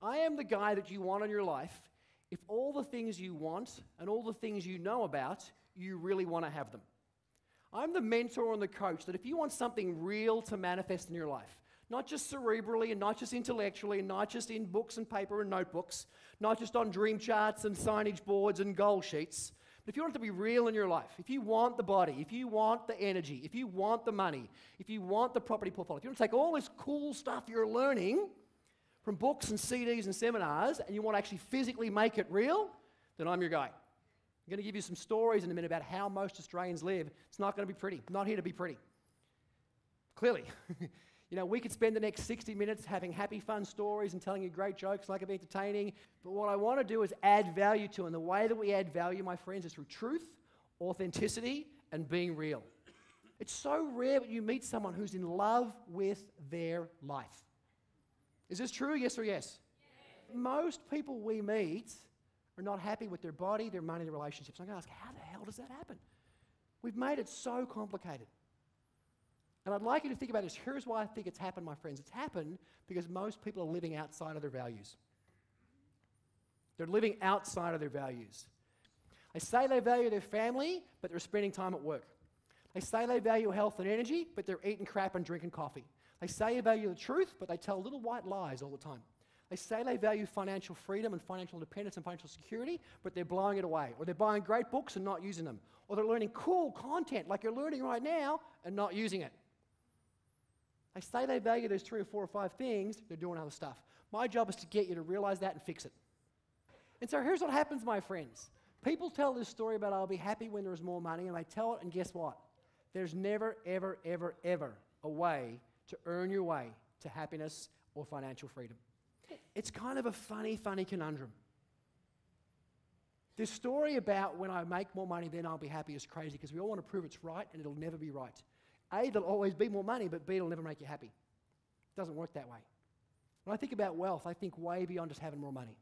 I am the guy that you want in your life if all the things you want and all the things you know about, you really want to have them. I'm the mentor and the coach that if you want something real to manifest in your life, not just cerebrally and not just intellectually and not just in books and paper and notebooks, not just on dream charts and signage boards and goal sheets, but if you want it to be real in your life, if you want the body, if you want the energy, if you want the money, if you want the property portfolio, if you want to take all this cool stuff you're learning from books and CDs and seminars and you want to actually physically make it real, then I'm your guy. I'm going to give you some stories in a minute about how most Australians live. It's not going to be pretty. I'm not here to be pretty. Clearly. You know, we could spend the next 60 minutes having happy, fun stories and telling you great jokes, like it be entertaining. But what I want to do is add value to it. And the way that we add value, my friends, is through truth, authenticity, and being real. It's so rare that you meet someone who's in love with their life. Is this true? Yes or yes? Yes. Most people we meet are not happy with their body, their money, their relationships. I'm going to ask, how the hell does that happen? We've made it so complicated. And I'd like you to think about this. Here's why I think it's happened, my friends. It's happened because most people are living outside of their values. They're living outside of their values. They say they value their family, but they're spending time at work. They say they value health and energy, but they're eating crap and drinking coffee. They say they value the truth, but they tell little white lies all the time. They say they value financial freedom and financial independence and financial security, but they're blowing it away. Or they're buying great books and not using them. Or they're learning cool content like you're learning right now and not using it. They say they value those 3 or 4 or 5 things, they're doing other stuff. My job is to get you to realize that and fix it. And so here's what happens, my friends. People tell this story about I'll be happy when there's more money, and they tell it, and guess what? There's never, ever, ever, ever a way to earn your way to happiness or financial freedom. It's kind of a funny conundrum. This story about when I make more money, then I'll be happy is crazy because we all want to prove it's right, and it'll never be right. A, there'll always be more money, but B, it'll never make you happy. It doesn't work that way. When I think about wealth, I think way beyond just having more money.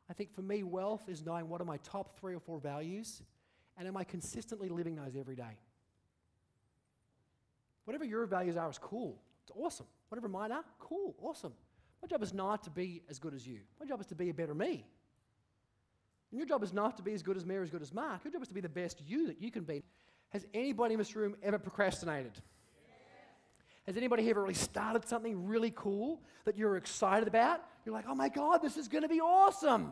I think for me, wealth is knowing what are my top 3 or 4 values, and am I consistently living those every day? Whatever your values are is cool. It's awesome. Whatever mine are, cool, awesome. My job is not to be as good as you. My job is to be a better me. And your job is not to be as good as me or as good as Mark. Your job is to be the best you that you can be. Has anybody in this room ever procrastinated? Yes. Has anybody ever really started something really cool that you're excited about? You're like, oh my God, this is going to be awesome.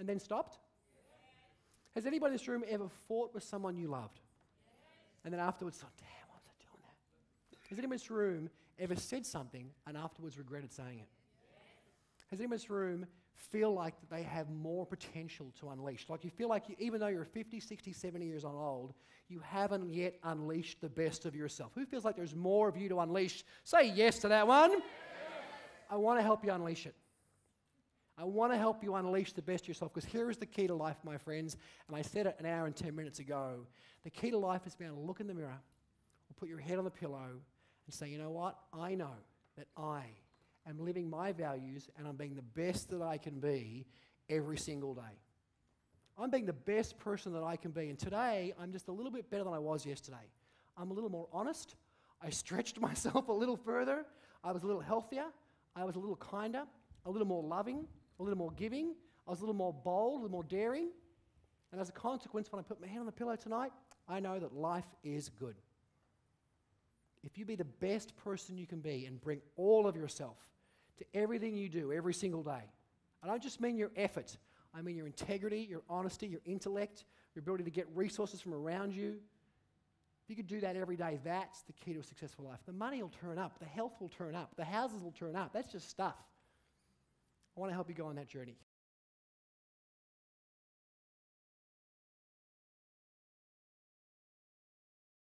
And then stopped? Yes. Has anybody in this room ever fought with someone you loved? Yes. And then afterwards thought, damn, why was I doing that? Has anybody in this room ever said something and afterwards regretted saying it? Yes. Has anybody in this room feel like that they have more potential to unleash? Like you feel like even though you're 50, 60, 70 years old, you haven't yet unleashed the best of yourself. Who feels like there's more of you to unleash? Say yes to that one. Yes. I want to help you unleash it. I want to help you unleash the best of yourself because here is the key to life, my friends, and I said it an hour and 10 minutes ago. The key to life is being able to look in the mirror or put your head on the pillow and say, you know what? I know that I am living my values and I'm being the best that I can be every single day. I'm being the best person that I can be. And today, I'm just a little bit better than I was yesterday. I'm a little more honest. I stretched myself a little further. I was a little healthier. I was a little kinder, a little more loving, a little more giving. I was a little more bold, a little more daring. And as a consequence, when I put my head on the pillow tonight, I know that life is good. If you be the best person you can be and bring all of yourself to everything you do every single day, I don't just mean your effort, I mean your integrity, your honesty, your intellect, your ability to get resources from around you. If you could do that every day, that's the key to a successful life. The money will turn up, the health will turn up, the houses will turn up. That's just stuff. I want to help you go on that journey.